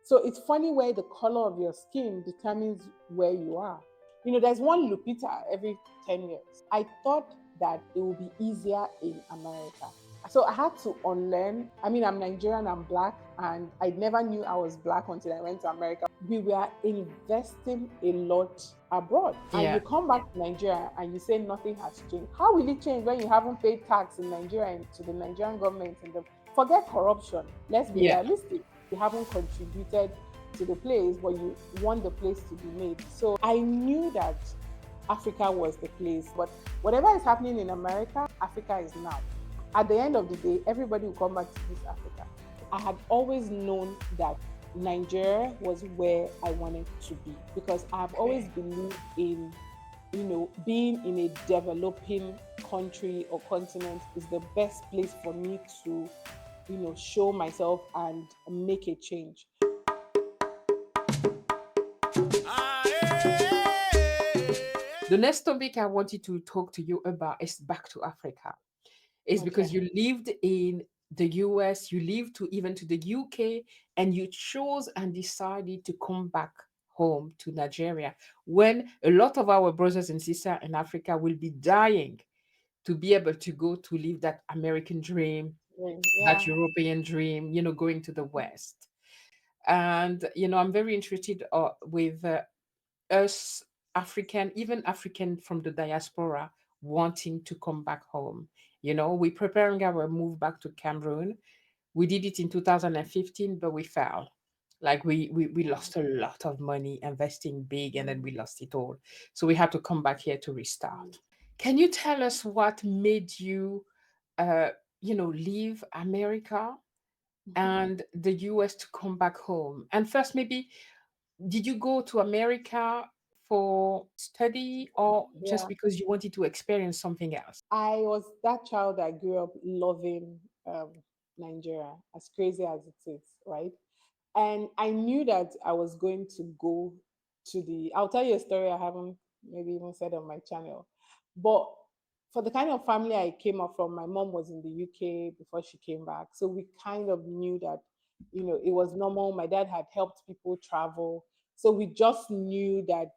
So it's funny where the color of your skin determines where you are. There's one Lupita every 10 years. I thought that it would be easier in America. So I had to unlearn. I mean, I'm Nigerian, I'm black, and I never knew I was black until I went to America. We were investing a lot abroad. And Yeah. you come back to Nigeria and you say nothing has changed. How will it change when you haven't paid tax in Nigeria and to the Nigerian government? Forget corruption. Let's be Yeah. realistic. You haven't contributed to the place, but you want the place to be made. So I knew that Africa was the place. But whatever is happening in America, Africa is now. At the end of the day, everybody will come back to this Africa. I had always known that Nigeria was where I wanted to be because I've always believed in, being in a developing country or continent is the best place for me to, show myself and make a change. The next topic I wanted to talk to you about is back to Africa. It's because Okay. you lived in the US, you lived to even to the UK, and you chose and decided to come back home to Nigeria when a lot of our brothers and sisters in Africa will be dying to be able to go to live that American dream, that Yeah. European dream, going to the West. And, I'm very interested with us African, even African from the diaspora, wanting to come back home. We're preparing our move back to Cameroon. We did it in 2015, but we fell. Like we lost a lot of money investing big and then we lost it all. So we had to come back here to restart. Can you tell us what made you, uh, leave America and the US to come back home? And first, maybe did you go to America for study or just Yeah. because you wanted to experience something else? I was that child that grew up loving Nigeria, as crazy as it is, right? And I knew that I was going to go I'll tell you a story I haven't maybe even said on my channel. But for the kind of family I came up from, my mom was in the UK before she came back. So we kind of knew that, it was normal. My dad had helped people travel. So we just knew that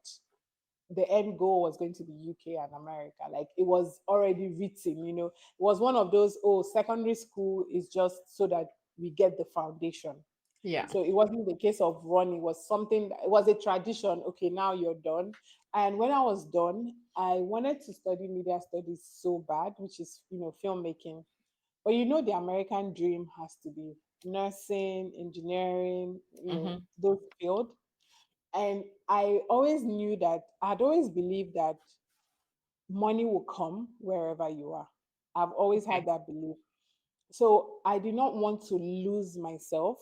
the end goal was going to be UK and America. Like it was already written. It was one of those, oh, secondary school is just so that we get the foundation. Yeah. So it wasn't the case of run, it was something, it was a tradition. Okay, now you're done. And when I was done, I wanted to study media studies so bad, which is, filmmaking. But the American dream has to be nursing, engineering, Hmm. those fields. And I always knew that I'd always believed that money will come wherever you are. I've always Okay. had that belief. So I did not want to lose myself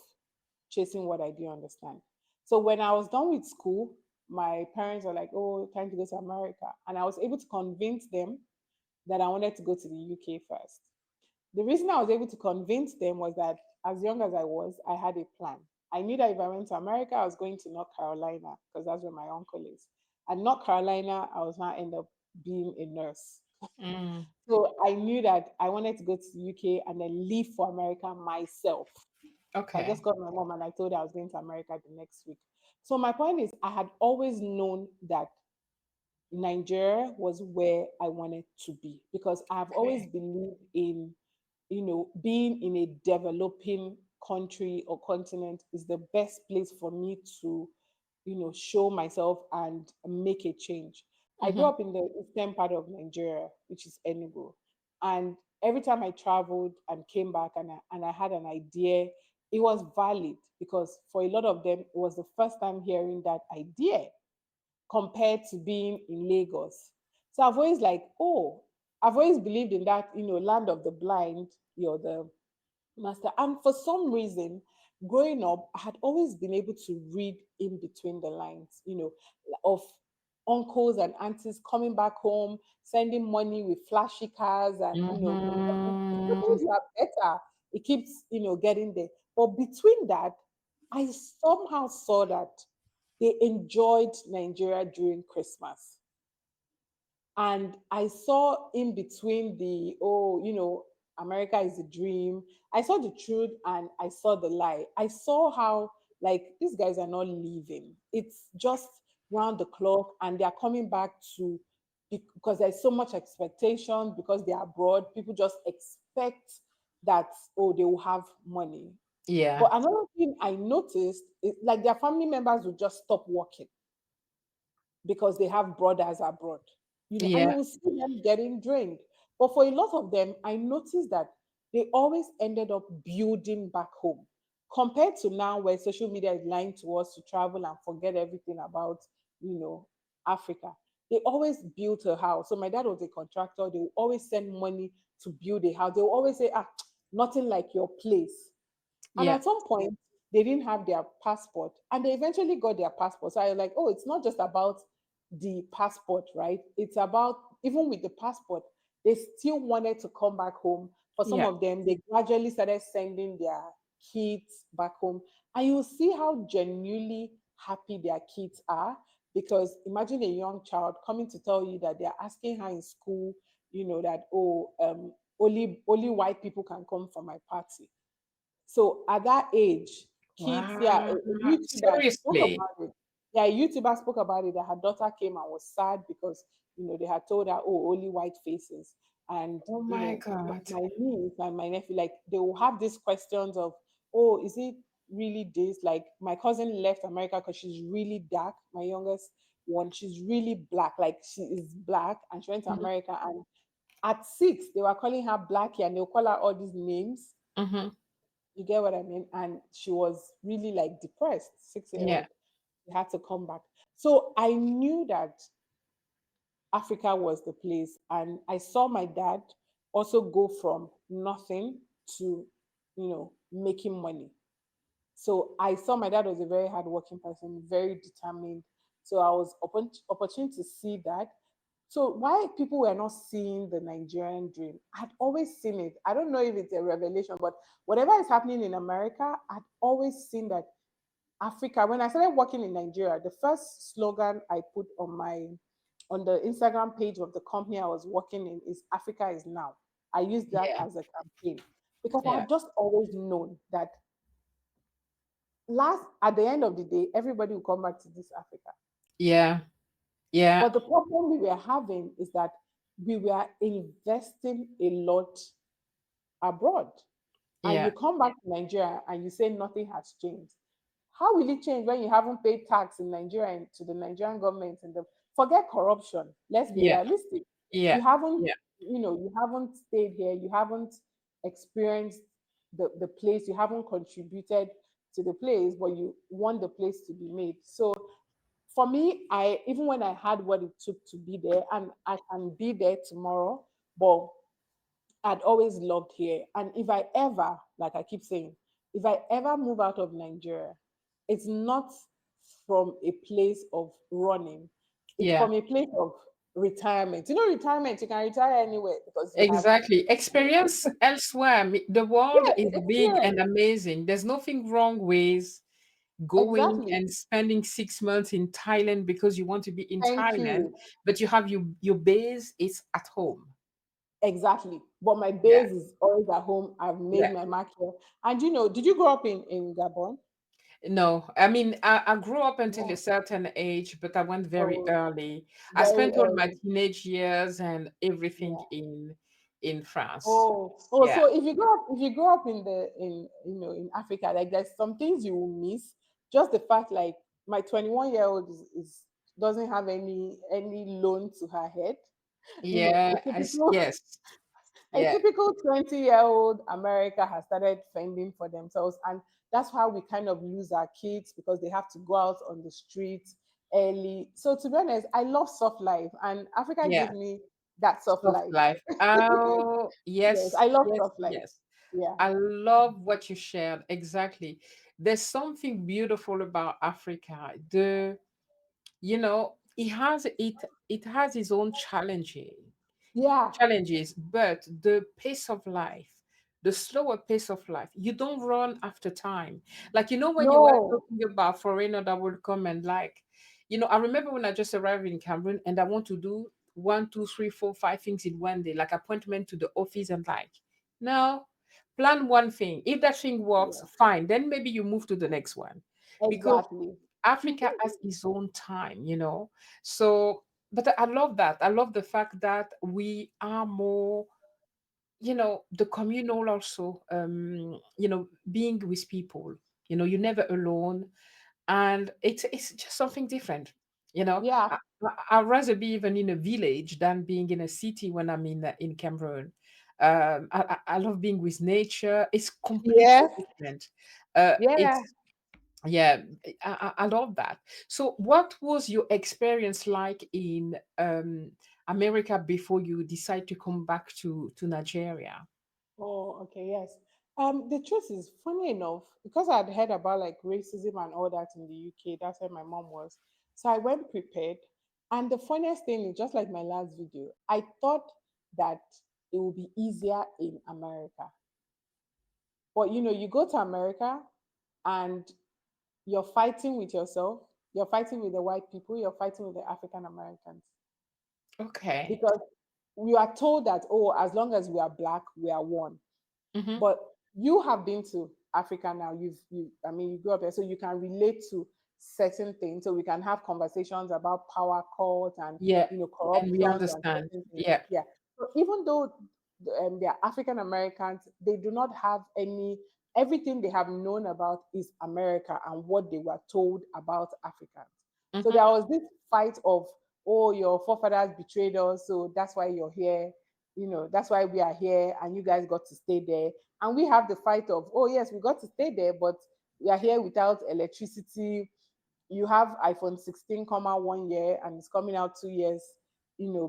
chasing what I didn't understand. So when I was done with school, my parents were like, oh, time to go to America. And I was able to convince them that I wanted to go to the UK first. The reason I was able to convince them was that as young as I was, I had a plan. I knew that if I went to America, I was going to North Carolina because that's where my uncle is. And North Carolina, I was now end up being a nurse. Mm. So I knew that I wanted to go to the UK and then leave for America myself. So I just Okay. got my mom and I told her I was going to America the next week. So my point is, I had always known that Nigeria was where I wanted to be because I've always Okay. believed in, being in a developing country or continent is the best place for me to, show myself and make a change. I grew Hmm. up in the eastern part of Nigeria, which is Enugu. And every time I traveled and came back and I had an idea, it was valid because for a lot of them, it was the first time hearing that idea compared to being in Lagos. So I've always like, oh, I've always believed in that, land of the blind, you're the master. And for some reason, growing up, I had always been able to read in between the lines, of uncles and aunties coming back home, sending money with flashy cars and, Hmm. things are better. It keeps, getting there. But between that, I somehow saw that they enjoyed Nigeria during Christmas. And I saw in between the, oh, America is a dream. I saw the truth and I saw the lie. I saw how Like these guys are not leaving. It's just round the clock, and they are coming back to, because there's so much expectation, because they are abroad. People just expect that, oh, they will have money. Yeah. But another thing I noticed is like their family members will just stop working because they have brothers abroad, and you Yeah. will see them getting drained. But for a lot of them, I noticed that they always ended up building back home compared to now where social media is lying to us to travel and forget everything about, you know, Africa. They always built a house. So my dad was a contractor. They will always send money to build a house. They will always say, nothing like your place. And Yeah. at some point, they didn't have their passport and they eventually got their passport. So I was like, oh, it's not just about the passport, right? It's about, even with the passport, they still wanted to come back home. For some Yeah. of them, they gradually started sending their kids back home. And you see how genuinely happy their kids are. Because imagine a young child coming to tell you that they're asking her in school, that, oh, only white people can come for my party. So at that age, kids, yeah, Wow. a YouTuber spoke Seriously. about it. Yeah, a YouTuber spoke about it that her daughter came and was sad because they had told her, oh, only white faces. And Oh my God. my niece and my nephew, like they will have these questions of, oh, is it really this? Like my cousin left America because she's really dark. My youngest one, she's really black, like she is black, and she went to Mhm. America. And at 6, they were calling her Blackie, and they'll call her all these names. Mhm. You get what I mean? And she was really like depressed, 6 year Yeah. old. She had to come back. So I knew that Africa was the place. And I saw my dad also go from nothing to, making money. So I saw my dad was a very hardworking person, very determined. So I was opportunity to see that. So why people were not seeing the Nigerian dream? I'd always seen it. I don't know if it's a revelation, but whatever is happening in America, I'd always seen that Africa. When I started working in Nigeria, the first slogan I put on the Instagram page of the company I was working in is Africa is now. I used that Yeah. as a campaign because I Yeah. had just always known that last at the end of the day, everybody will come back to this Africa. Yeah. Yeah. But the problem we were having is that we were investing a lot abroad. And you Yeah. come back to Nigeria and you say nothing has changed. How will it change when you haven't paid tax in Nigeria and to the Nigerian government? And forget corruption. Let's be Yeah. realistic. You Yeah. haven't, Yeah. you haven't stayed here. You haven't experienced the place. You haven't contributed to the place, but you want the place to be made. So for me, I even when I had what it took to be there, and I can be there tomorrow, but I'd always loved here. And if I ever, like I keep saying, if I ever move out of Nigeria, it's not from a place of running, it's Yeah. from a place of retirement. Retirement, you can retire anywhere because you have, Exactly. Experience elsewhere. The world yes, is big and experience. amazing. There's nothing wrong with going Exactly. and spending 6 months in Thailand because you want to be in Thank Thailand, you. but you have your base is at home. Exactly. But my Yeah. base is always at home. I've made Yeah. my mark here. And did you grow up in Gabon? No, I mean, I grew up until a No. certain age, but I went very Oh, early. I very spent all my early. teenage years and everything Yeah. in France. Oh, Yeah, so if you grow up in Africa, like there's some things you will miss. Just the fact, like my 21-year-old is doesn't have any loan to her head. You know, yeah, yes, a yeah, typical 20-year-old America has started fending for themselves, and that's how we kind of lose our kids because they have to go out on the streets early. So to be honest, I love soft life, and Africa yeah. gives me that soft Soft life. life. Oh, Yes, I yes, love yes, soft life. yes. Yeah. I love what you shared. Exactly. There's something beautiful about Africa. It has its own Yeah. but the pace of life, the slower pace of life, you don't run after time. Like, when you were No. talking about foreigner that would come and like, I remember when I just arrived in Cameroon and I want to do one, two, three, four, five things in one day, like appointment to the office and like, no, plan one thing. If that thing works, Yeah. fine. Then maybe you move to the next one. because Exactly. Africa has its own time, you know. So, but I love that. I love the fact that we are more, you know, the communal also, you know, being with people, you know, you're never alone, and it's just something different, you know. Yeah. I'd rather be even in a village than being in a city when I'm in Cameroon. I love being with nature. It's completely Yes. different. Yeah. It's yeah, I love that. So, what was your experience like in America before you decide to come back to Nigeria? Oh, okay, yes. The truth is, funny enough, because I'd heard about like racism and all that in the UK, that's where my mom was. So I went prepared. And the funniest thing is, just like my last video, I thought that it would be easier in America. But you go to America and you're fighting with yourself, you're fighting with the white people, you're fighting with the African Americans. Okay. Because we are told that, oh, as long as we are black, we are one. Mm-hmm. But you have been to Africa now. I mean, you grew up there, so you can relate to certain things. So we can have conversations about power cults and Yeah, and we corruptions and understand. certain things. Yeah. Yeah. So even though they are African Americans, they do not have any. Everything they have known about is America and what they were told about Africans. So Mm-hmm. there was this fight of, oh, your forefathers betrayed us, so that's why you're here. That's why we are here, and you guys got to stay there. And we have the fight of, oh yes, we got to stay there, but we are here without electricity. You have iPhone 16 come out 1 year and it's coming out 2 years,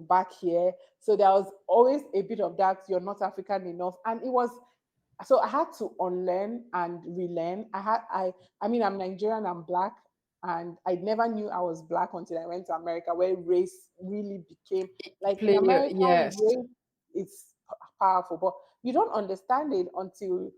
back here. So there was always a bit of that. You're not African enough, and it was, so I had to unlearn and relearn. I mean, I'm Nigerian, I'm black, and I never knew I was black until I went to America, where race really became, like, in Play, America, yes. race is powerful, but you don't understand it until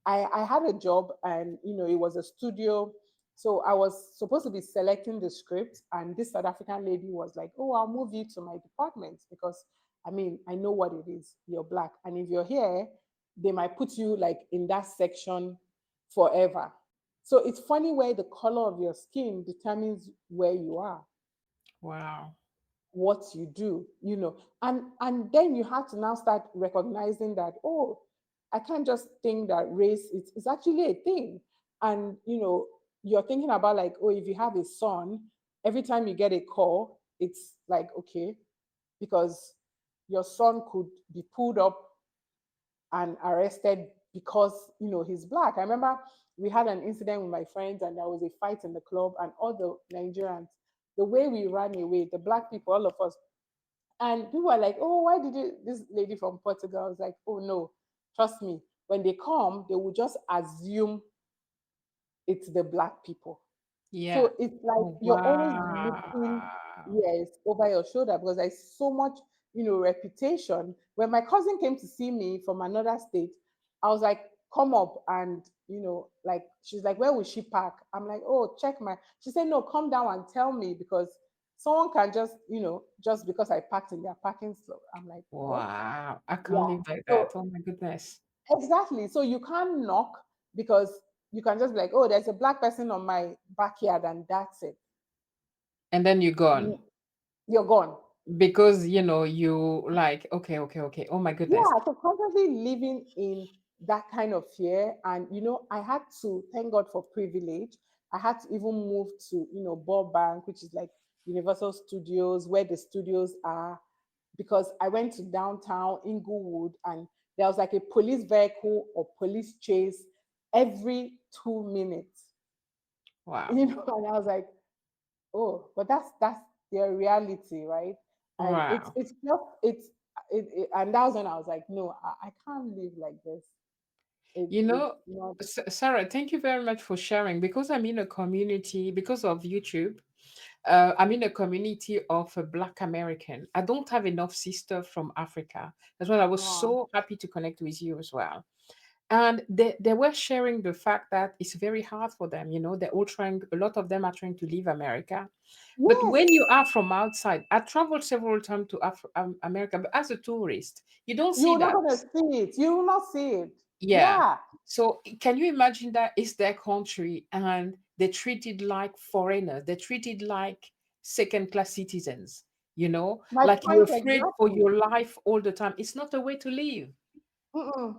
I had a job, and it was a studio. So I was supposed to be selecting the script, and this South African lady was like, "Oh, I'll move you to my department because I mean, I know what it is. You're black, and if you're here, they might put you like in that section forever." So it's funny where the color of your skin determines where you are, Wow. what you do, and then you have to now start recognizing that, oh, I can't just think that race is actually a thing. And you're thinking about, like, oh, if you have a son, every time you get a call, it's like, okay, because your son could be pulled up and arrested because he's black. I remember we had an incident with my friends, and there was a fight in the club, and all the Nigerians, the way we ran away, the black people, all of us, and people were like, "Oh, why did you?" This lady from Portugal was like, "Oh no, trust me. When they come, they will just assume it's the black people." Yeah. So it's like Oh, you're always looking, wow. yes, over your shoulder, because there's so much, reputation. When my cousin came to see me from another state, I was like, "Come up," and like, she's like, "Where will she park?" I'm like, "Oh, check my." She said, "No, come down and tell me, because someone can just because I parked in their parking slot." I'm like, "What?" Wow. I can't Yeah. live like that. So Oh my goodness. exactly. So you can't knock, because you can just be like, "Oh, there's a black person on my backyard," and that's it. And then you're gone. You- You're gone. Because you like, okay, okay, okay. Oh my goodness. Yeah. So constantly living in that kind of fear. And I had to thank God for privilege. I had to even move to, Burbank, which is like Universal Studios, where the studios are, because I went to downtown Inglewood, and there was like a police vehicle or police chase every 2 minutes. Wow. And I was like, oh, but that's their reality, right? And it's Wow. it's just and that was when I was like, no, I can't live like this. You It's know, not. Sarah, thank you very much for sharing. Because I'm in a community, because of YouTube, I'm in a community of a Black American. I don't have enough sister from Africa. That's why I was Oh, so happy to connect with you as well. And they were sharing the fact that it's very hard for them. They're all trying, a lot of them are trying to leave America. But when yes, you are from outside, I traveled several times to America, but as a tourist, you don't see you're not that. gonna see it. You will not see it. Yeah. Yeah. So can you imagine that it's their country and They're treated like foreigners. They're treated like second class citizens, My like you're point afraid for exactly. your life all the time. It's not a way to live. Mm-mm.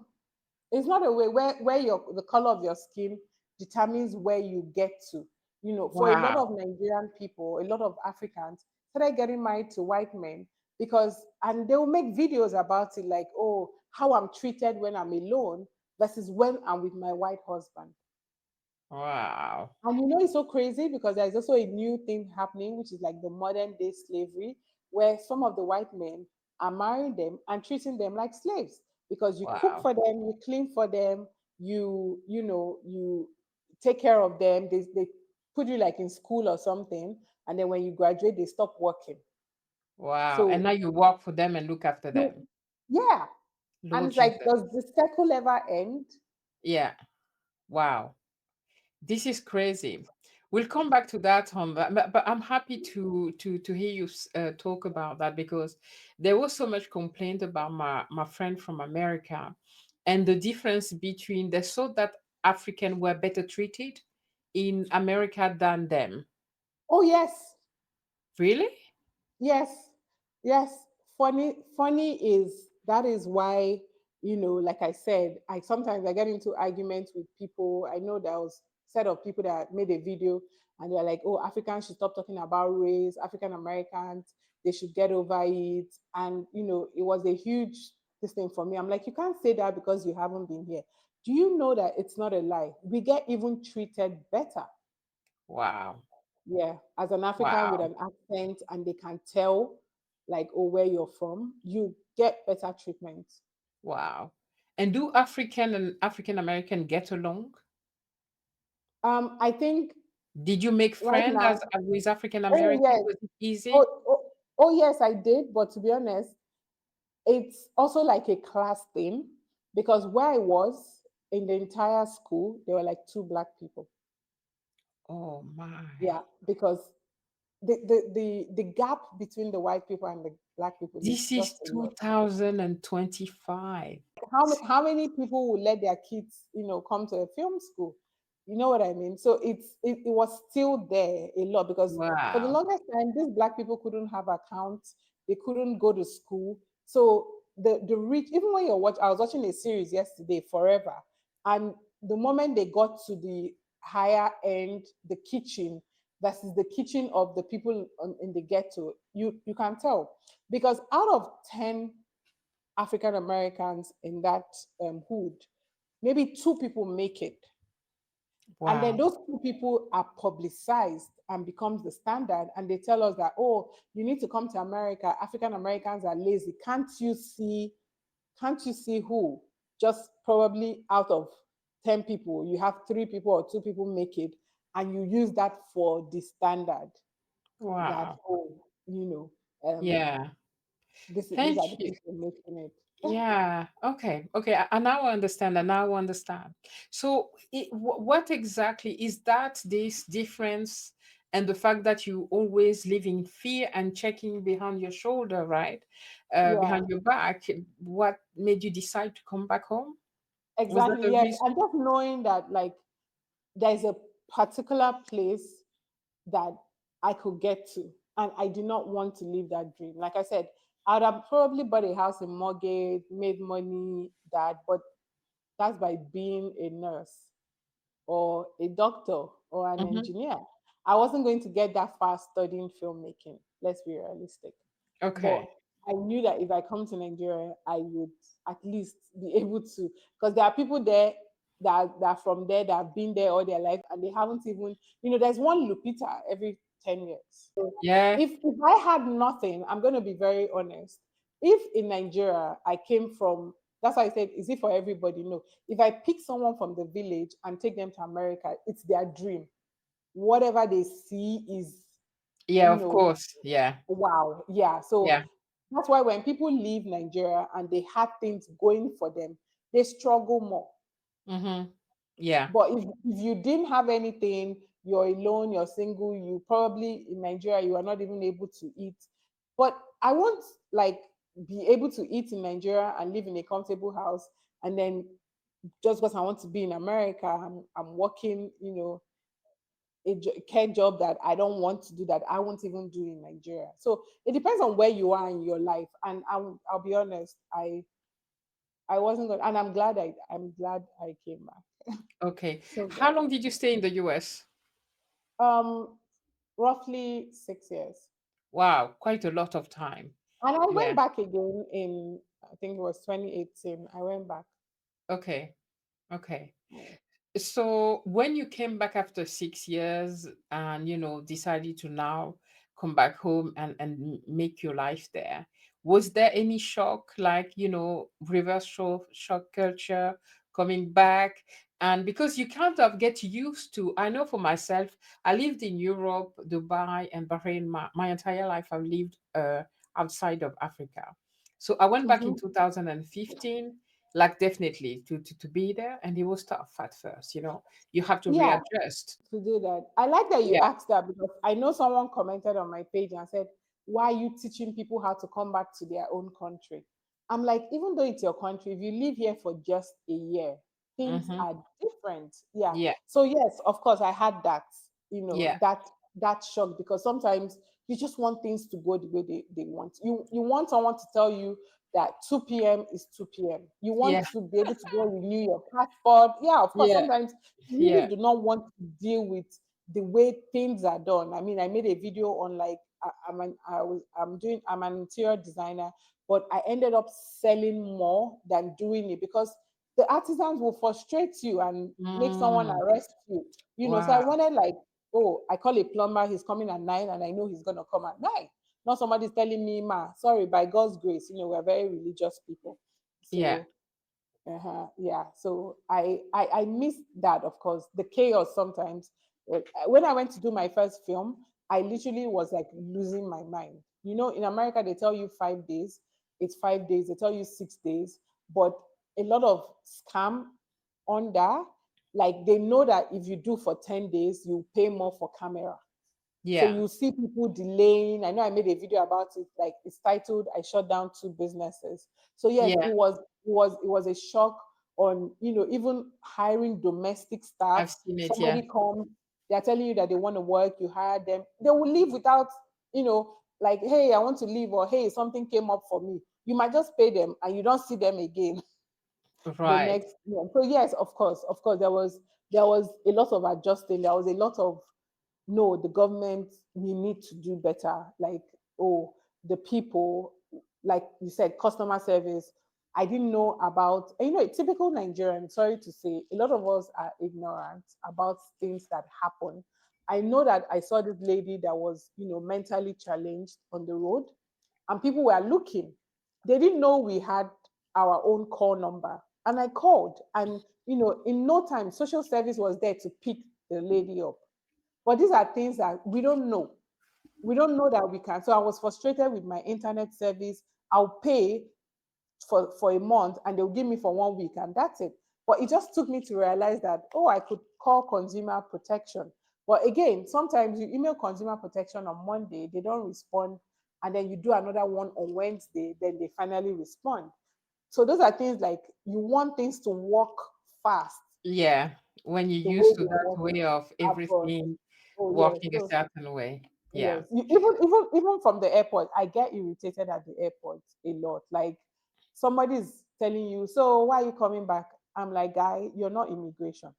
It's not a way where the color of your skin determines where you get to. For a lot Wow. of Nigerian people, a lot of Africans started getting married to white men because, and they will make videos about it like, oh, how I'm treated when I'm alone versus when I'm with my white husband. Wow. And it's so crazy because there's also a new thing happening, which is like the modern day slavery, where some of the white men are marrying them and treating them like slaves because you cook Wow. for them, you clean for them, you take care of them. They put you like in school or something, and then when you graduate, they stop working. Wow. And So now you work for them and look after you, them. yeah, and Lord it's like, Jesus. does the cycle ever end? Yeah. Wow. This is crazy. We'll come back to that, but I'm happy to hear you talk about that, because there was so much complaint about my friend from America, and the difference between they thought that African were better treated in America than them. Oh yes, Really? yes, yes. Funny is that is why, like I said, I sometimes I get into arguments with people. I know there was a set of people that made a video and they're like, oh, Africans should stop talking about race, African Americans, they should get over it. And it was a huge this thing for me. I'm like, you can't say that because you haven't been here. Do you know that it's not a lie? We get even treated better. Wow. Yeah, as an African with Wow. an accent, and they can tell, like, oh, where you're from, you get better treatment. Wow. And do African and African American get along? I think Did you make right friends now, as with African oh American? yes, Was it easy? oh yes, I did. But to be honest, it's also like a class thing because where I was in the entire school, there were like two black people. Oh my. Yeah, because the gap between the white people and the black people is This just is a lot. 2025. How many people will let their kids, come to a film school? You know what I mean? So it was still there a lot because for the Wow. longest time, these black people couldn't have accounts, they couldn't go to school. So the rich, even when I was watching a series yesterday, Forever, and the moment they got to the higher end, the kitchen versus the kitchen of the people in the ghetto, you can tell because out of 10 African Americans in that hood, maybe two people make it. And then Wow. those two people are publicized and becomes the standard. And they tell us that, oh, you need to come to America. African Americans are lazy. Can't you see who? Just probably out of 10 people, you have three people or two people make it. And you use that for the standard that, Wow. oh, Yeah. these are the Thank you. people making it. Yeah. Okay. Okay. I now understand. I now understand. So, what exactly is that this difference, and the fact that you always live in fear and checking behind your shoulder, right? Yeah. Behind your back. What made you decide to come back home? Was that Exactly, the yes. reason? And just knowing that like there's a particular place that I could get to. And I do not want to live that dream. Like I said, I'd have probably bought a house in mortgage, made money, that, but that's by being a nurse or a doctor or an Hmm. engineer. I wasn't going to get that far studying filmmaking. Let's be realistic. But Okay. I knew that if I come to Nigeria, I would at least be able to, because there are people there that are from there that have been there all their life and they haven't even, there's one Lupita every 10 years. So Yeah. if I had nothing, I'm going to be very honest. If in Nigeria I came from, that's why I said, is it for everybody? No. If I pick someone from the village and take them to America, it's their dream. Whatever they see is, Yeah. you Of know, course. Yeah. wow. Yeah. So Yeah. that's why when people leave Nigeria and they have things going for them, they struggle more. Mm-hmm. Yeah. But if you didn't have anything, you're alone, you're single, you probably in Nigeria, you are not even able to eat. But I won't like be able to eat in Nigeria and live in a comfortable house. And then just because I want to be in America, I'm working, care job that I don't want to do, that I won't even do in Nigeria. So it depends on where you are in your life. And I'll be honest, I wasn't good, and I'm glad I came back. Okay. So How glad. long did you stay in the US? Um, roughly 6 years. Wow, quite a lot of time. And I went Yeah. back again in, I think it was 2018. I went back. Okay. Okay. Yeah. So when you came back after 6 years and decided to now come back home and make your life there, was there any shock, like reverse shock culture coming back? And because you kind of get used to, I know for myself, I lived in Europe, Dubai, and Bahrain. My entire life I've lived outside of Africa. So I went back in Mhm. 2015, like definitely to be there, and it was tough at first. You have to Yeah, readjust. to do that. I like that you Yeah. asked that, because I know someone commented on my page and said, "Why are you teaching people how to come back to their own country?" I'm like, even though it's your country, if you live here for just a year, things Mm-hmm. are different. Yeah. Yeah. So yes, of course, I had that, Yeah. that shock, because sometimes you just want things to go the way they want. You want someone to tell you that 2 p.m. is 2 p.m. You want Yeah. to be able to go renew your passport. Yeah, of course, Yeah. sometimes you really Yeah. do not want to deal with the way things are done. I mean, I made a video on, like, I'm an interior designer, but I ended up selling more than doing it, because the artisans will frustrate you and make someone Mm. arrest you. So I Wow. wanted, like, oh, I call a plumber, he's coming at 9, and I know he's gonna come at 9. Not somebody's telling me, "Ma, sorry, by God's grace, we're very religious people." Yeah. So yeah, so I miss that, of course, the chaos sometimes. When I went to do my first film, I literally was like losing my mind. In America they tell you 5 days, it's 5 days. They tell you 6 days, but a lot of scam on that. Like, they know that if you do for 10 days, you pay more for camera. So Yeah. you see people delaying. I know I made a video about it. Like, it's titled "I shut down two businesses." So yes, Yeah. it was a shock on, even hiring domestic staff. I've seen it. Yeah. Somebody comes, they're telling you that they want to work, you hire them. They will leave without, like, "Hey, I want to leave," or, "Hey, something came up for me." You might just pay them and you don't see them again the Right. next year. So yes, of course, there was a lot of adjusting. There was a lot of, no, the government, we need to do better. Like, oh, the people, like you said, customer service. I didn't know about, a typical Nigerian, sorry to say, a lot of us are ignorant about things that happen. I know that I saw this lady that was, mentally challenged on the road, and people were looking. They didn't know we had our own call number. And I called, and, in no time, social service was there to pick the lady up. But these are things that we don't know. We don't know that we can. So I was frustrated with my internet service. I'll pay for a month and they'll give me for 1 week, and that's it. But it just took me to realize that, oh, I could call consumer protection. But again, sometimes you email consumer protection on Monday, they don't respond. And then you do another one on Wednesday, then they finally respond. So those are things, like, you want things to work fast, Yeah. When you're the way used to they that work. way of Of course. everything Oh, yes. working a So certain way. Yeah. yes, even from the airport, I get irritated at the airport a lot. Like, somebody's telling you, "So why are you coming back?" I'm like, "Guy, you're not immigration."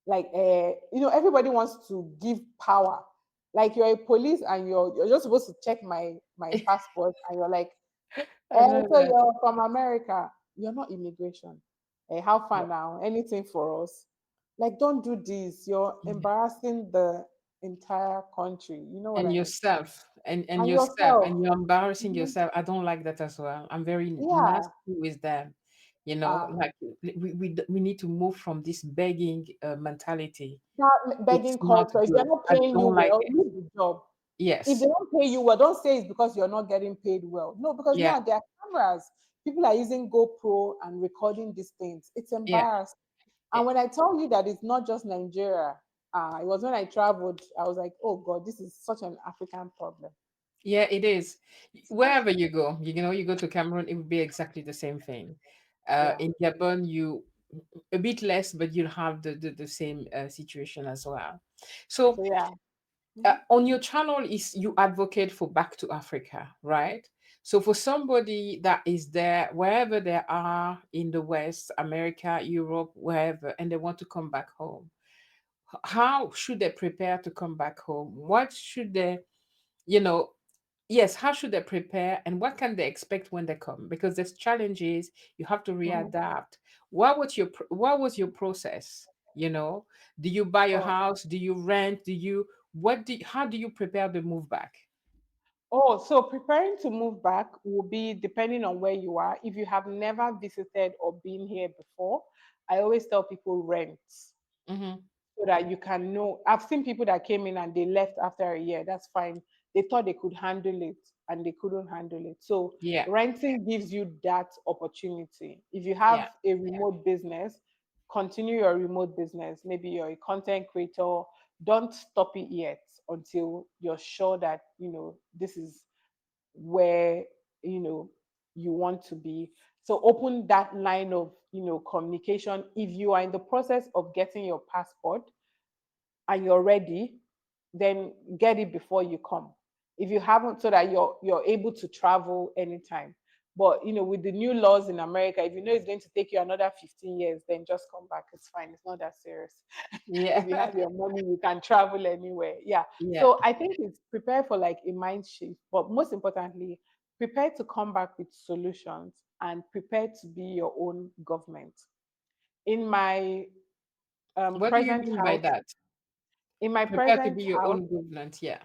Like, everybody wants to give power. Like, you're a police and you're just supposed to check my passport, and you're like, I know "So that. you're from America? You're not immigration. How far now? Anything for us?" Like, don't do this. You're Yeah. embarrassing the entire country. You know what And I mean? yourself, and And yourself, yourself. and you're embarrassing Mhm. yourself. I don't like that as well. I'm very nasty Yeah. with them. Ah, Like we need to move from this begging mentality. that It's begging not culture. If they're good. not I paying you don't like well, it. leave the job. If they Yes. don't pay you well, don't say it's because you're not getting paid well. No, because Yeah. now there are cameras. People are using GoPro and recording these things. It's Yeah. embarrassing. Eh, And when I tell you that it's not just Nigeria, it was when I traveled, I was like, oh God, this is such an African problem. Yeah, it is. Wherever you go, you go to Cameroon, it would be exactly the same thing. Yeah. In Gabon, you a bit less, but you'll have the same situation as well. So So yeah. Mhm. on your channel is you advocate for back to Africa, right? So for somebody that is there, wherever they are in the West, America, Europe, wherever, and they want to come back home, how should they prepare to come back home? What should they, you know, yes, how should they prepare and what can they expect when they come? Because there's challenges, you have to Mhm. readapt. What was your process? You know, do you buy a Oh. house? Do you rent? Do you how do you prepare to move back? Oh, so preparing to move back will be depending on where you are. If you have never visited or been here before, I always tell people rent, Mm-hmm. so that you can know. I've seen people that came in and they left after a year. That's fine. They thought they could handle it and they couldn't handle it. So Yeah, renting gives you that opportunity. If you yeah, have a remote business, continue your remote business. Maybe you're a content creator. Don't stop it yet until you're sure that this is where you know you want to be. So open that line of communication. If you are in the process of getting your passport and you're ready, then get it before you come. If you haven't, so that you're able to travel anytime. But with the new laws in America, if you know it's going to take you another 15 years, then just come back. It's fine. It's not that serious. If you yeah, have your money, you can travel anywhere. Yeah. yeah. So I think it's prepare for like a mind shift, but most importantly, prepare to come back with solutions and prepare to be your own government. In my What do you present mean by house, that? in my Prepare to present be your house, own government. Yeah,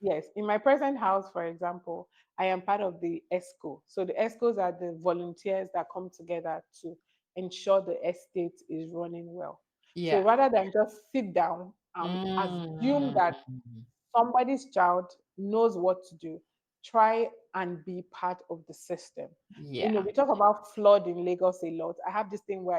yes, in my present house, for example, I am part of the ESCO. So the ESCOs are the volunteers that come together to ensure the estate is running well. So yeah. rather than just sit down and assume Mm, that somebody's child knows what to do, try and be part of the system. yeah, We talk about flood in Lagos a lot. I have this thing where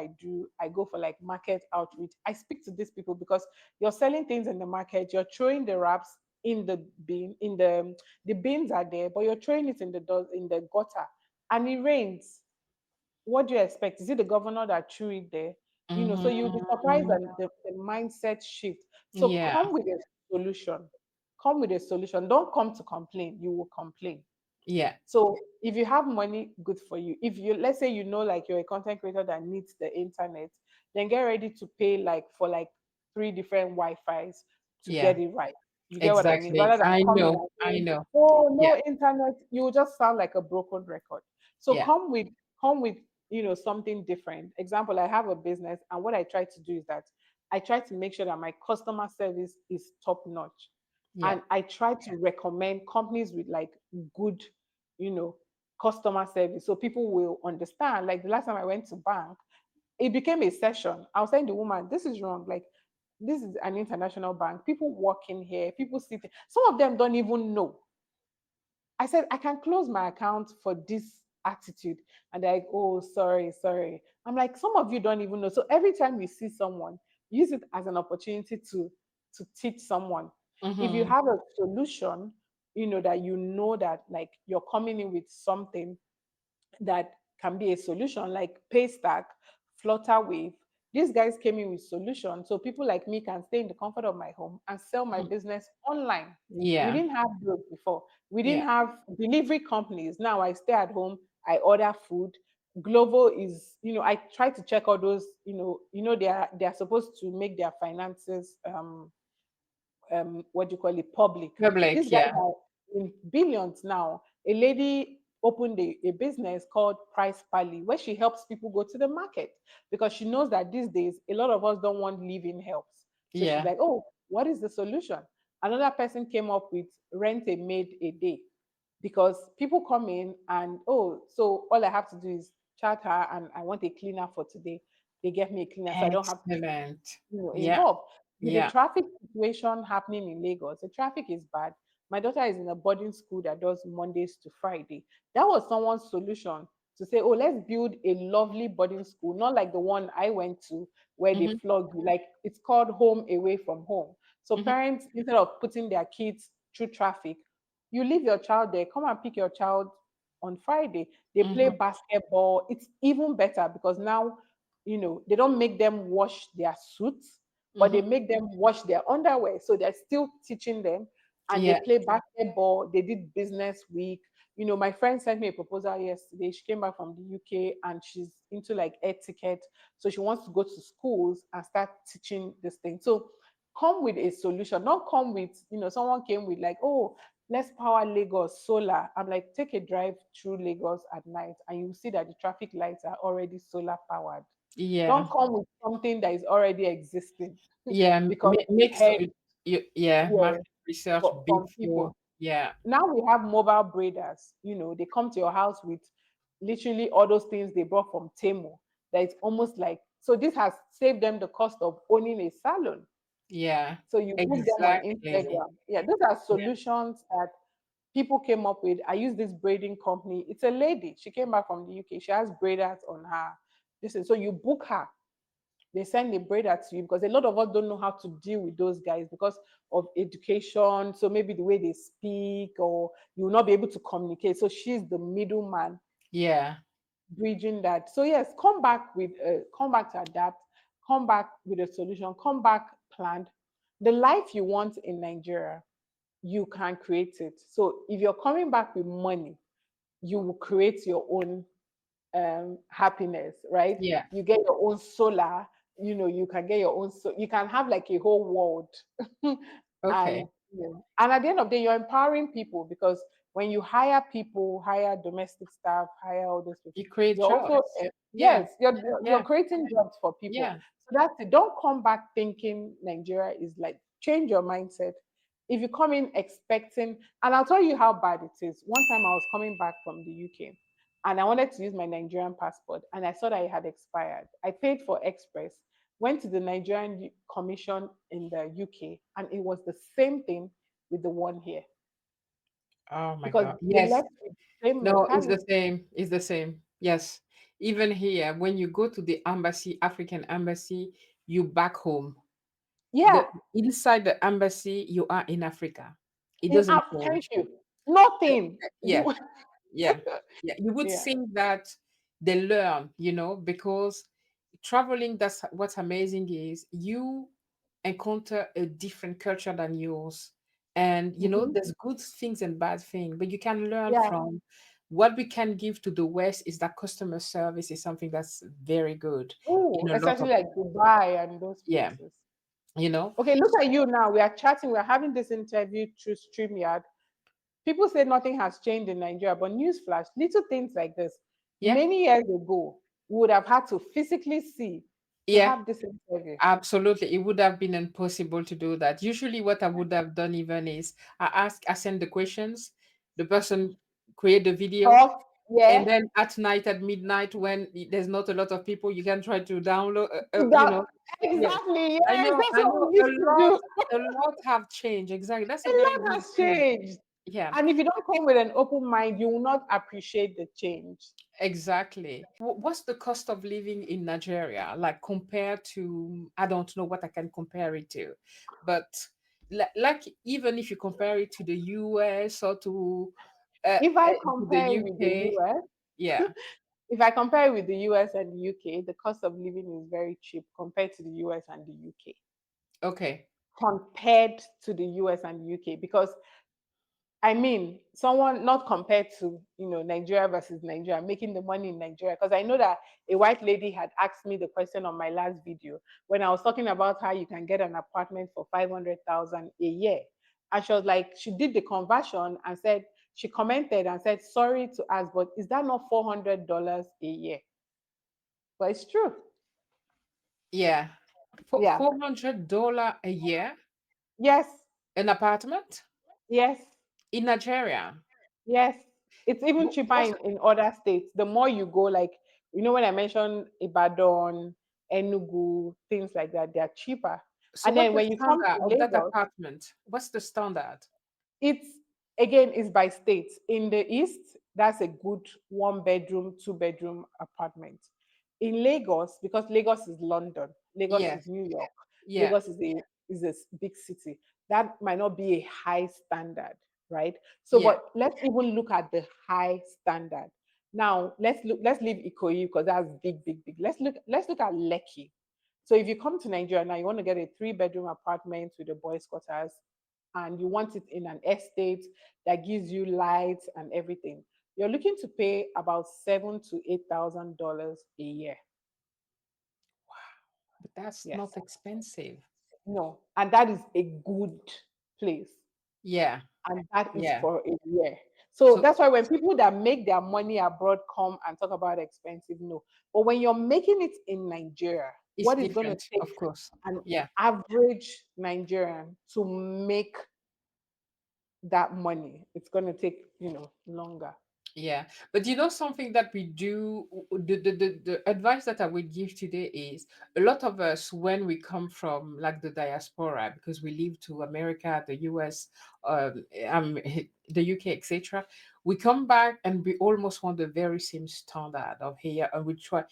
I go for like market outreach. I speak to these people because you're selling things in the market, you're throwing the wraps in the bin, the bins are there, but you're throwing it in the gutter, and it rains. What do you expect? Is it the governor that threw it there? So you'll be surprised mm, that the mindset shift. So yeah, come with a solution. Come with a solution. Don't come to complain. You will complain. yeah, So if you have money, good for you. If you, let's say, like you're a content creator that needs the internet, then get ready to pay like for like three different Wi-Fi's to yeah. get it right. You get what I mean? Exactly. Rather than coming and I saying, know. "Oh, Yeah, no internet," you will just sound like a broken record. So yeah, come with something different. Example, I have a business, and what I try to do is that I try to make sure that my customer service is top notch, yeah. and I try to recommend companies with like good you know, customer service. So people will understand. Like the last time I went to bank, it became a session. I was saying to the woman, this is wrong. Like this is an international bank. People work in here, people sit. Some of them don't even know. I said, I can close my account for this attitude. And they're like, oh, sorry, sorry. I'm like, some of you don't even know. So every time you see someone, use it as an opportunity to teach someone. If you Mm-hmm. have a solution, that that like you're coming in with something that can be a solution, like Paystack, Flutterwave. These guys came in with solutions, so people like me can stay in the comfort of my home and sell my business online. We Yeah, didn't have those before. We didn't yeah, have delivery companies. Now I stay at home, I order food. Glovo is, I try to check all those, they are supposed to make their finances what do you call it, public. These public, guys yeah, are in billions now. A lady opened a business called Price Pally, where she helps people go to the market because she knows that these days a lot of us don't want living helps. So she's yeah. like, oh, what is the solution? Another person came up with rent a maid a day, because people come in and, oh, so all I have to do is chat her, and I want a cleaner for today. They get me a cleaner, so I don't have to Excellent. Yeah, involved. With the yeah, traffic situation happening in Lagos, the traffic is bad. My daughter is in a boarding school that does Mondays to Friday. That was someone's solution to say, oh, let's build a lovely boarding school, not like the one I went to where they mm-hmm, flog you. Like it's called home away from home. So mm-hmm, parents, instead of putting their kids through traffic, you leave your child there, come and pick your child on Friday. They play mm-hmm. basketball. It's even better because now, they don't make them wash their suits, but they Mm-hmm. make them wash their underwear. So they're still teaching them, and they Yeah. play basketball. They did business week. My friend sent me a proposal yesterday. She came back from the UK and she's into like etiquette. So she wants to go to schools and start teaching this thing. So come with a solution, not come with, someone came with like, oh, let's power Lagos solar. I'm like, take a drive through Lagos at night and you see that the traffic lights are already solar powered. Yeah. Don't come with something that is already existing Yeah. because you Make heard, yeah, yeah, market research from before. people. Yeah. Now we have mobile braiders. They come to your house with literally all those things they brought from Temu. That it's almost like, so this has saved them the cost of owning a salon. Yeah. So you book them on Exactly. Instagram. Yeah, those are Yeah. solutions that people came up with. I use this braiding company. It's a lady. She came back from the UK. She has braiders on her. This is so you book her. They send the braider to you because a lot of us don't know how to deal with those guys because of education. So maybe the way they speak, or you will not be able to communicate. So she's the middleman Yeah. bridging that. So yes, come back to adapt, come back with a solution, come back planned. The life you want in Nigeria, you can create it. So if you're coming back with money, you will create your own happiness, right? Yeah. You get your own solar, you can get your own, so you can have like a whole world. Okay. And at the end of the day, you're empowering people because when you hire people, hire domestic staff, hire all those people, You create you're also, jobs. Yeah. yes, you're Yeah. creating jobs for people. Yeah. So that's it. Don't come back thinking Nigeria is like, change your mindset. If you come in expecting, and I'll tell you how bad it is. One time I was coming back from the UK and I wanted to use my Nigerian passport and I saw that it had expired. I paid for Express, went to the Nigerian Commission in the UK, and it was the same thing with the one here Oh my because God. they Yes. left with the same No, it's the mentality. same. It's the same. Yes. Even here, when you go to the embassy, African embassy, you back home. The Yeah, inside the embassy, you are in Africa. It in doesn't app, change. thank you. Nothing. Yeah. Yeah. Yeah. You would Yeah. think that they learn, because traveling, that's what's amazing is you encounter a different culture than yours. And Mhm. there's good things and bad things, but you can learn Yeah. from what we can give to the West is that customer service is something that's very good Oh, in a lot especially of like Dubai and those yeah, places. you know. Okay, look at you now. We are chatting. We're having this interview through StreamYard. People say nothing has changed in Nigeria, but newsflash, little things like this, Yeah. many years ago, we would have had to physically see to Yeah. have this interview. Absolutely. It would have been impossible to do that. Usually what I would have done even is I send the questions, the person create the video, Talk, and yeah. then at night at midnight when there's not a lot of people, you can try to download, That, Yes. exactly, yes, that's I what know we used to do. a lot have changed. Exactly. That's A a very lot good has thing. changed. Yeah. And if you don't come with an open mind, you will not appreciate the change. Exactly. What's the cost of living in Nigeria like compared to, I don't know what I can compare it to, but like even if you compare it to the US or If I to the compare it with the UK, US, yeah. if I compare it with the US and the UK, the cost of living is very cheap compared to the US and the UK. Okay. Compared to the US and the UK, because I mean, someone not compared to, Nigeria versus Nigeria, making the money in Nigeria. Because I know that a white lady had asked me the question on my last video when I was talking about how you can get an apartment for 500,000 a year. And she was like, she did the conversion and said, she commented and said, sorry to ask, but is that not $400 a year? But it's true. Yeah. For Yeah. $400 a year, Yes. an apartment Yes. in Nigeria. Yes, it's even cheaper What's in other states. The more you go, like, when I mentioned Ibadan, Enugu, things like that, they are cheaper. so And what's then the when you come standard to of that Lagos, apartment? What's the standard? it's again is by state. In the east, that's a good one bedroom, two bedroom apartment. In Lagos, because Lagos is London, Lagos Yeah. is New York, Yeah. Lagos is a big city. That might not be a high standard, right? So, Yeah. but let's even look at the high standard. Now, let's leave Ikoyi because that's big, big, big. Let's look at Lekki. So if you come to Nigeria now, you want to get a three-bedroom apartment with a boys' quarters, and you want it in an estate that gives you lights and everything, you're looking to pay about $7,000 to $8,000 a year. But that's Yes. not expensive. No, and that is a good place. Yeah. And that is Yeah. for a year. So So that's why when people that make their money abroad come and talk about expensive, no. But when you're making it in Nigeria, it's what is going to different, take of course. an Yeah. average Nigerian to make that money? It's going to take, longer. Yeah, but you know something that we do, the advice that I would give today is a lot of us when we come from like the diaspora because we live to America, the US, the UK, etc. We come back and we almost want the very same standard of here, and we try.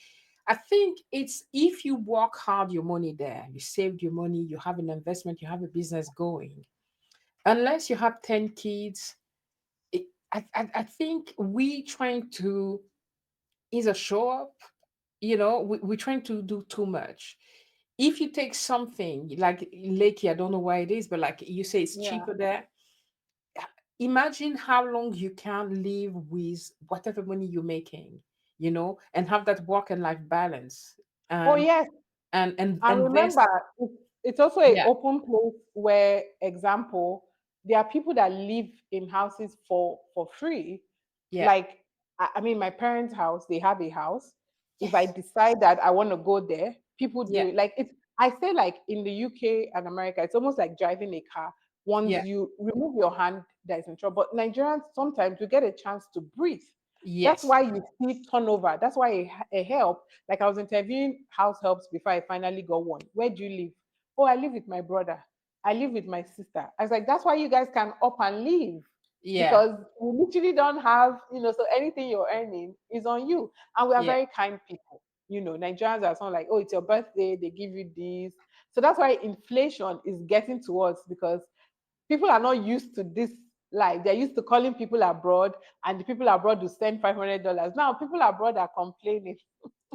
I think it's if you work hard your money there, you saved your money, you have an investment, you have a business going. Unless you have 10 kids, I think we trying to either show up, we're trying to do too much. If you take something like Lakey, I don't know why it is, but like you say it's Yeah. cheaper there. Imagine how long you can live with whatever money you're making, and have that work and life balance. Oh, And yes. and And invest. remember, it's also a Yeah, open place where, example, there are people that live in houses for free. yeah, Like, I mean, my parents' house, they have a house. If I yes, decide that I want to go there, people do yeah, it. Like it's, I say, like in the UK and America, it's almost like driving a car. Once yeah, you remove your hand, there's in trouble. But Nigerians, sometimes we get a chance to breathe. That's yes, why you see turnover. That's why a help, like I was interviewing house helps before I finally got one. Where do you live? Oh, I live with my brother. I live with my sister. I was like, that's why you guys can up and leave, yeah, because we literally don't have, so anything you're earning is on you. And we are yeah, very kind people. Nigerians are not like, oh, it's your birthday, they give you this. So that's why inflation is getting to us, because people are not used to this life. They're used to calling people abroad, and the people abroad will send $500. Now people abroad are complaining.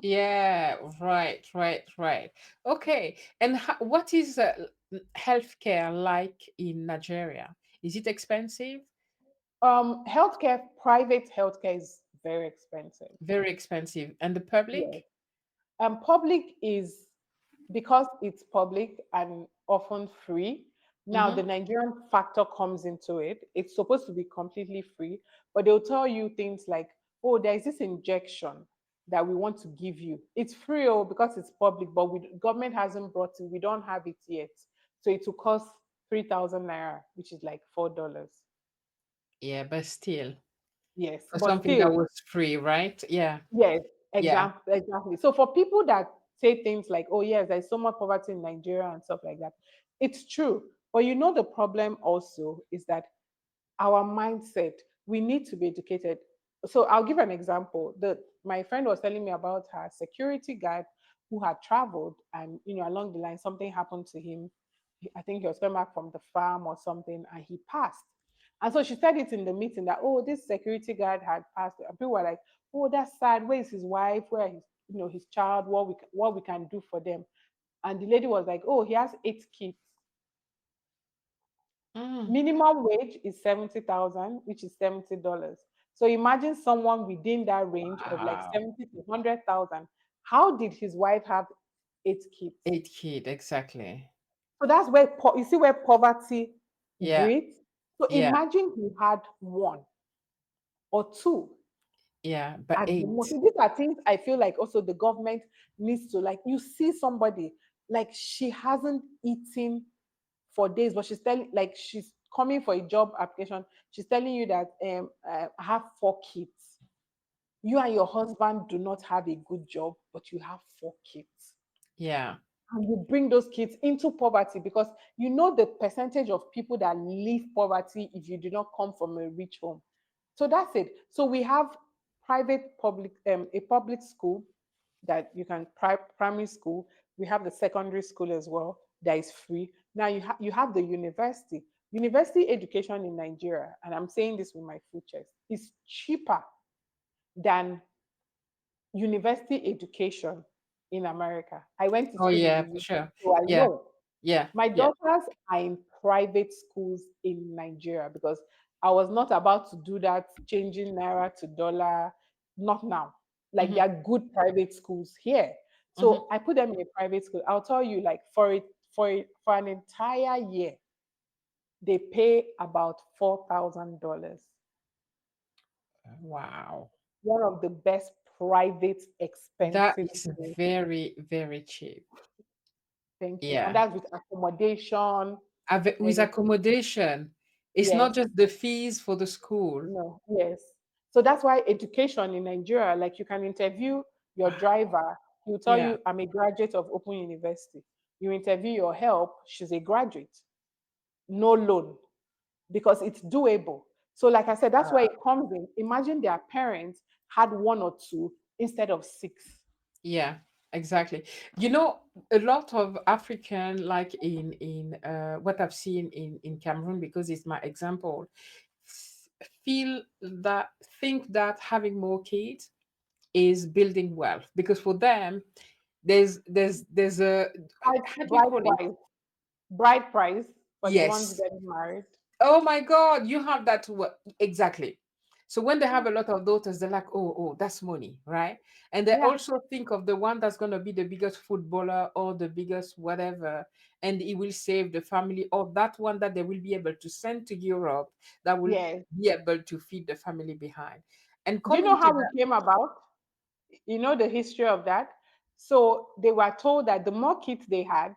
yeah. Right, right, right. Okay. And what is healthcare like in Nigeria? Is it expensive? Healthcare, private healthcare is very expensive. Very expensive. And the Yes. public? Public is, because it's public and often free. Now, the Mm-hmm. Nigerian factor comes into it. It's supposed to be completely free, but they'll tell you things like, oh, there's this injection that we want to give you. It's free, oh, because it's public, but government hasn't brought it. We don't have it yet. So it will cost 3,000 naira, which is like $4. Yeah, but still, Yes, for but something that still, was free, right? Yeah, yes, yeah, exactly. So for people that say things like, "Oh yes, there's so much poverty in Nigeria and stuff like that," it's true. But the problem also is that our mindset. We need to be educated. So I'll give an example. My friend was telling me about her security guard who had traveled, and along the line something happened to him. I think he was coming back from the farm or something, and he passed. And so she said it in the meeting that, oh, this security guard had passed, and people were like, oh, that's sad. Where is his wife? Where is his child? What we can do for them? And the lady was like, oh, he has 8 kids. mm, Minimum wage is 70,000, which is $70. So imagine someone within that range of like wow. 70 to 100,000. How did his wife have 8 kids? 8 kid, exactly. So that's where you see where poverty Yeah, breeds. So yeah, imagine he had one or two yeah, but at the most. eight. So these are things I feel like also the government needs to, like, you see somebody like she hasn't eaten for days, but she's coming for a job application. She's telling you that I have 4 kids. You and your husband do not have a good job, but you have 4 kids. Yeah, And you bring those kids into poverty, because the percentage of people that leave poverty if you do not come from a rich home. So that's it. So we have a public school that you can primary school. We have the secondary school as well that is free. Now you have the university. University education in Nigeria, and I'm saying this with my full chest, is cheaper than university education in America. I went to Oh school in yeah, the for UK, sure. so I Yeah, know. yeah, My yeah. daughters are in private schools in Nigeria because I was not about to do that, changing naira to dollar. Not now. Like Mm-hmm, there are good private schools here. mm-hmm. So I put them in a private school. I'll tell you, like for an entire year, they pay about $4,000. Wow, One of the best private that expensive is schools. very, very cheap. Thank you. And Yeah. that's with accommodation, With everything. accommodation, it's not Yes. just the fees for the school. No, yes. So that's why education in Nigeria, like you can interview your Wow. driver, he will tell Yeah. you, I'm a graduate of Open University. You interview your help, she's a graduate, no loan, because it's doable. So, like I said, that's where it comes in. Imagine their parents had one or two instead of six. Yeah, exactly. You know, a lot of African, like in what I've seen in Cameroon, because it's my example, feel that think that having more kids is building wealth because for them there's a Bride, how do you bride call it? price, bride price for the ones Yes. getting married. Oh my God, you have that exactly. So when they have a lot of daughters, they're like, oh, that's money, right? And they Yeah, also think of the one that's going to be the biggest footballer or the biggest whatever, and it will save the family, or that one that they will be able to send to Europe that will yes. be able to feed the family behind. And Do you know coming to how it that, came about? You know the history of that? So they were told that the more kids they had,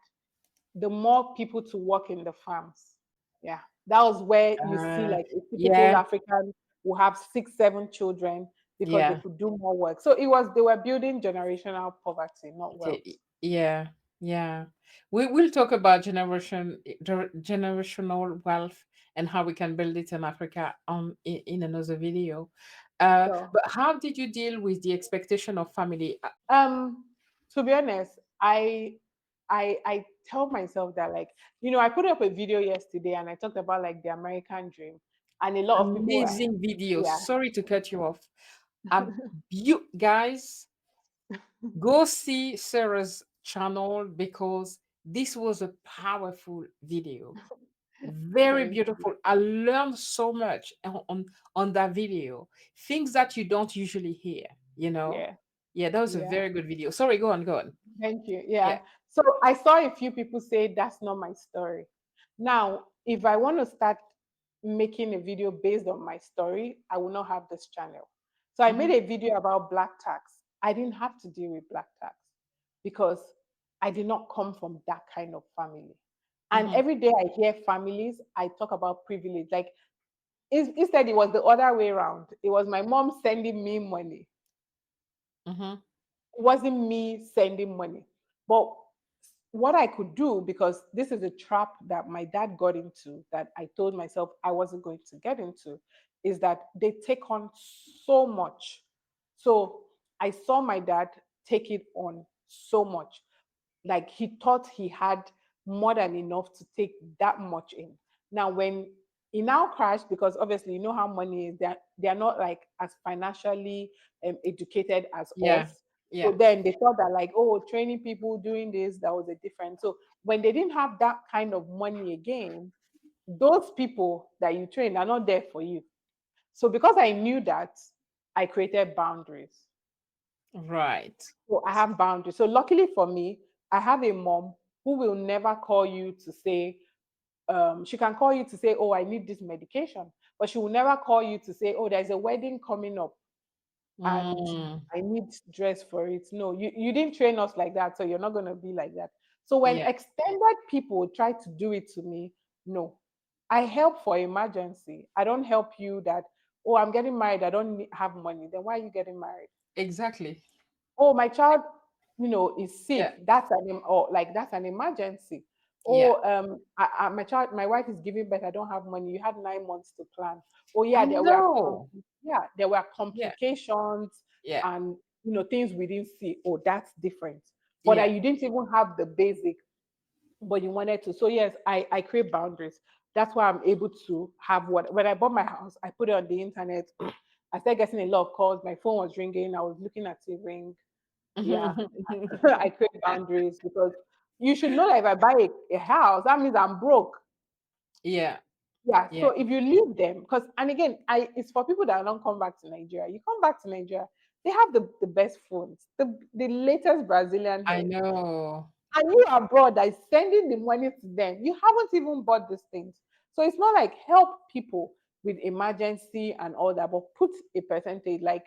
the more people to work in the farms. Yeah. That was where you see uh, like a typical yeah, African will have six, seven children because they yeah. could do more work. So it was they were building generational poverty, not wealth. Yeah, yeah. We will talk about generational wealth and how we can build it in Africa in another video. So But how did you deal with the expectation of family? um to be honest, I tell myself that like, I put up a video yesterday and I talked about like the American dream. And a lot of people were, Amazing video. yeah, Sorry to cut you off. You guys go see Sarah's channel because this was a powerful video. Very thank you. beautiful. I learned so much on that video. Things that you don't usually hear, you know? Yeah, Yeah, that was a yeah. very good video. Sorry, go on, go on. Thank you. Yeah. Yeah. So I saw a few people say that's not my story. Now, if I want to start making a video based on my story, I will not have this channel. So I made Hmm. a video about black tax. I didn't have to deal with black tax because I did not come from that kind of family. And Hmm. every day I hear families, I talk about privilege. Like instead, it was the other way around. It was my mom sending me money. Hmm. It wasn't me sending money. But what I could do, because this is a trap that my dad got into that I told myself I wasn't going to get into, is that they take on so much. So I saw my dad take it on so much. Like he thought he had more than enough to take that much in. Now, when he now crashed, because obviously you know how money is, they're not like as financially educated as Yeah. us. So Yeah. then they thought that like, oh, training people doing this, that was a different. So when they didn't have that kind of money again, those people that you train are not there for you. So because I knew that, I created boundaries. Right. So I have boundaries. So luckily for me, I have a mom who will never call you to say, she can call you to say, oh, I need this medication, but she will never call you to say, oh, there's a wedding coming up and Mm. I need dress for it. No, you didn't train us like that, so you're not going to be like that. So when Yeah. extended people try to do it to me, no. I help for emergency. I don't help you that, oh, I'm getting married, I don't have money. Then why are you getting married? Exactly. Oh, my child, is Yeah. sick. Or like that's an emergency. Yeah. Oh, my child, my wife is giving birth. I don't have money. You had 9 months to plan. Oh yeah, I know. there were Yeah. complications Yeah. and things we didn't see. Oh, that's different. But that Yeah. you didn't even have the basic, but you wanted to. So yes, I create boundaries. That's why I'm able to have what when I bought my house, I put it on the internet. I started getting a lot of calls. My phone was ringing. I was looking at it ring. Yeah, I create boundaries because you should know that if I buy a house, that means I'm broke. Yeah, Yeah. yeah, So if you leave them, because and again, it's for people that don't come back to Nigeria. You come back to Nigeria, they have the best phones, the latest Brazilian I hair. know. And you abroad that is sending the money to them. You haven't even bought these things. So it's not like help people with emergency and all that, but put a percentage, like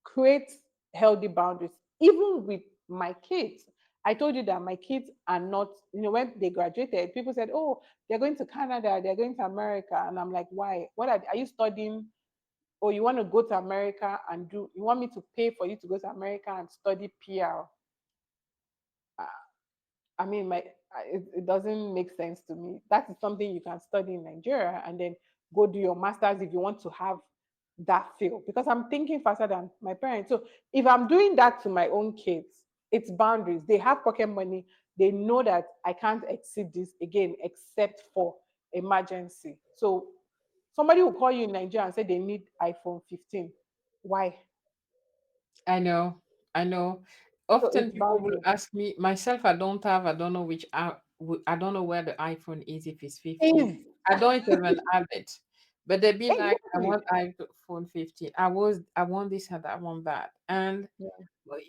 create healthy boundaries, even with my kids. I told you that my kids are not, when they graduated, people said, oh, they're going to Canada, they're going to America. And I'm like, why? What are you studying? Or you want to go to America and you want me to pay for you to go to America and study PR? I mean, it doesn't make sense to me. That is something you can study in Nigeria and then go do your masters if you want to have that feel. Because I'm thinking faster than my parents. So if I'm doing that to my own kids, it's boundaries. They have pocket money. They know that I can't exceed this again, except for emergency. So somebody will call you in Nigeria and say they need iPhone 15. Why? I know. I know. So Often it's people will boundaries. ask me, myself, I don't know which, I don't know where the iPhone is, if it's 15. Is I don't even have it. But they'd be like, I exactly. want iPhone 15. I want this and I want that. And Yeah.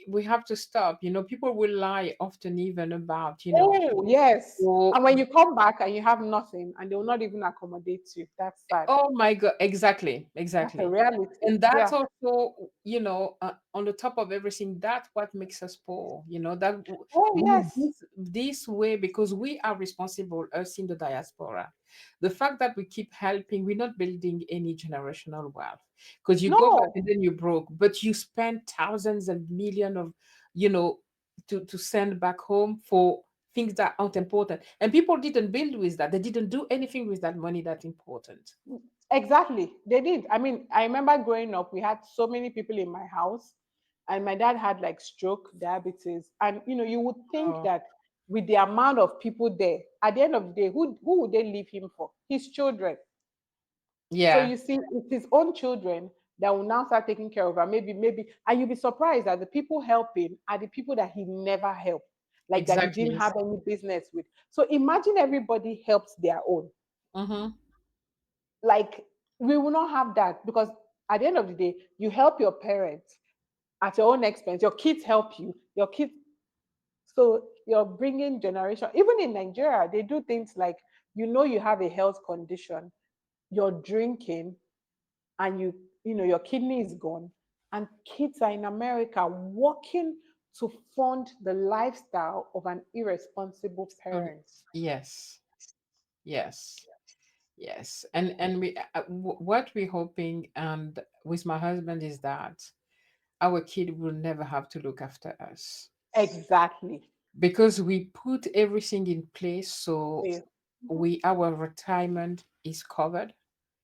we have to stop. People will lie often even about, Oh, yes. oh, And when you come back and you have nothing and they will not even accommodate you, that's sad. oh my God, exactly, That's a exactly. reality. And that's Yeah. also, on the top of everything, that's what makes us poor, that Oh, yes. this way, because we are responsible, us in the diaspora. The fact that we keep helping, we're not building any generational wealth, because you go back No, and then you broke, but you spend thousands and millions of, you know, to send back home for things that aren't important. And people didn't build with that. They didn't do anything with that money that's important. exactly. They did. I mean, I remember growing up, we had so many people in my house, and my dad had like stroke, diabetes. And, you would think Oh, that with the amount of people there, at the end of the day, who would they leave him for? His children. So yeah. you see, it's his own children that will now start taking care of her. Maybe, and you'll be surprised that the people helping are the people that he never helped, like that he didn't Exactly. have any business with. So imagine everybody helps their own. Mm-hmm. Like we will not have that because at the end of the day, you help your parents at your own expense. Your kids help you. Your kids. So you're bringing generation. Even in Nigeria, they do things like you have a health condition, you're drinking, and your kidney is gone, and kids are in America working to fund the lifestyle of an irresponsible So, parent. yes, yes, yes. And what we're hoping, and with my husband, is that our kid will never have to look after us, Exactly. because we put everything in place, so Yeah. Mhm. our retirement is covered,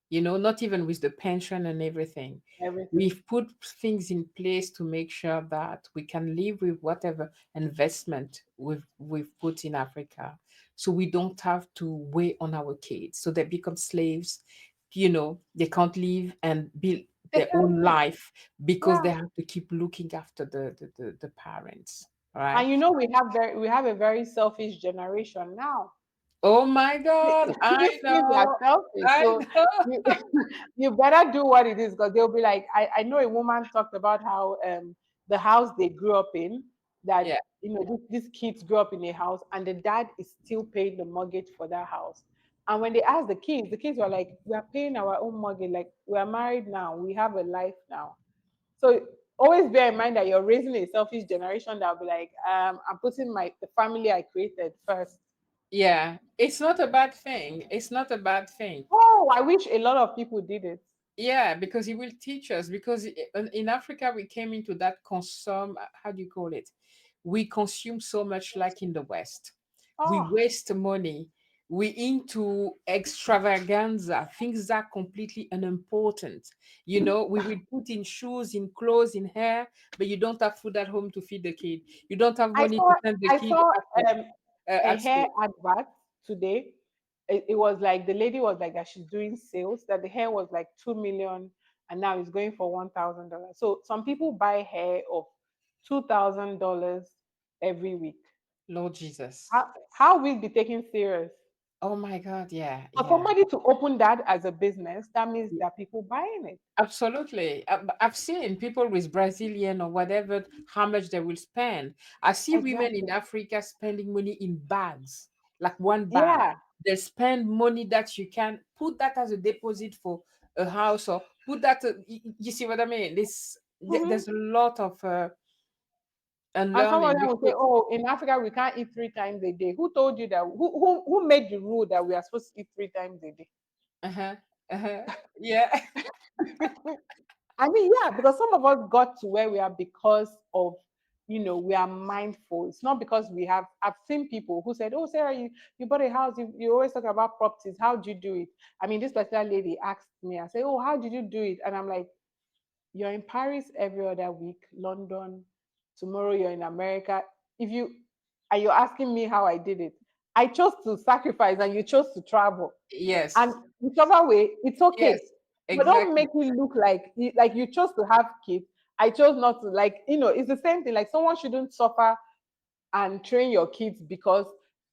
not even with the pension and everything. Everything. We've put things in place to make sure that we can live with whatever investment we've put in Africa. So we don't have to wait on our kids. So they become slaves, they can't live and build They their can't own live. life, because they Yeah. have to keep looking after the parents. Right? And we have a very selfish generation now. Oh my God, I These kids are know. selfish. I So know. you, you better do what it is because they'll be like, I know a woman talked about how the house they grew up in, that Yeah, these kids grew up in a house and the dad is still paying the mortgage for that house. And when they asked the kids were like, we are paying our own mortgage, like we are married now, we have a life now. So always bear in mind that you're raising a selfish generation that will be like, I'm putting the family I created first. yeah. It's not a bad thing. It's not a bad thing. Oh, I wish a lot of people did it. Yeah, because he will teach us. Because in Africa, we came into that consume. How do you call it? We consume so much, like in the West. We Oh, waste money. We into extravaganza, things that are completely unimportant. We will put in shoes, in clothes, in hair, but you don't have food at home to feed the kid. You don't have I money saw to send the I kid saw at, a at hair school. advert today. It was like the lady was like that she's doing sales, that the hair was like 2 million and now it's going for $1,000. So some people buy hair of $2,000 every week. Lord Jesus. How will be taken serious? Oh my God. Yeah. For Yeah. somebody to open that as a business, that means there are people buying it. Absolutely. I've seen people with Brazilian or whatever, how much they will spend. I see women in Exactly. Africa spending money in bags, like one bag. Yeah. They spend money that you can put that as a deposit for a house, or put that, you see what I mean? Hmm. There's a lot of And some of unlearning them will say, because, "Oh, in Africa we can't eat 3 times a day." Who told you that? Who made the rule that we are supposed to eat 3 times a day? uh-huh, uh-huh, yeah, I mean, yeah, because some of us got to where we are because of, we are mindful. It's not because we have. I've seen people who said, "Oh, Sarah, you bought a house. You always talk about properties. How did you do it?" I mean, this particular lady asked me. I said, "Oh, how did you do it?" And I'm like, "You're in Paris every other week, London. Tomorrow you're in America. If you and you're asking me how I did it, I chose to sacrifice, and you chose to travel. And yes, whichever way, it's okay. yes, But don't exactly. make me look like you chose to have kids. I chose not to. Like, it's the same thing. Like, someone shouldn't suffer and train your kids because,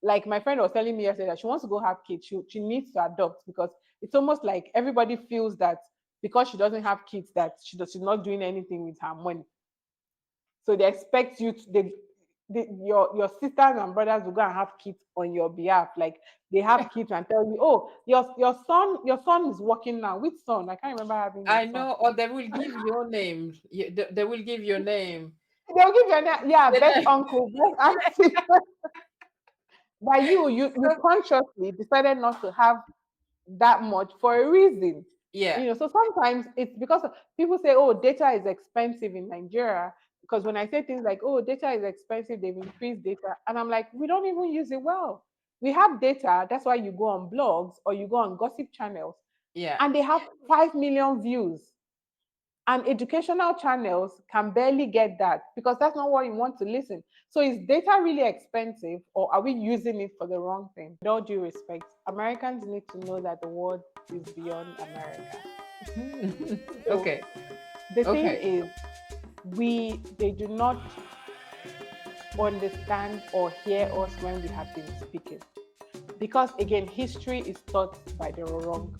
like, my friend was telling me yesterday that she wants to go have kids. She needs to adopt because it's almost like everybody feels that because she doesn't have kids that she's not doing anything with her money. So they expect you to your sisters and brothers will go and have kids on your behalf. Like, they have kids and tell you, "Oh, your son is working now." Which son? I can't remember having a I son. know, or they will give your name. They will give your name. They'll give you yeah, The best name. uncle, best auntie. But you So, consciously decided not to have that much for a reason. yeah, So sometimes it's because people say, "Oh, data is expensive in Nigeria." Because when I say things like, "Oh, data is expensive, they've increased data," and I'm like, we don't even use it well. We have data. That's why you go on blogs or you go on gossip channels, yeah, and they have 5 million views. And educational channels can barely get that because that's not what you want to listen. So is data really expensive, or are we using it for the wrong thing? With all due respect, Americans need to know that the world is beyond America. So okay, the thing okay, is, they do not understand or hear us when we have been speaking. Because again, history is taught by the wrong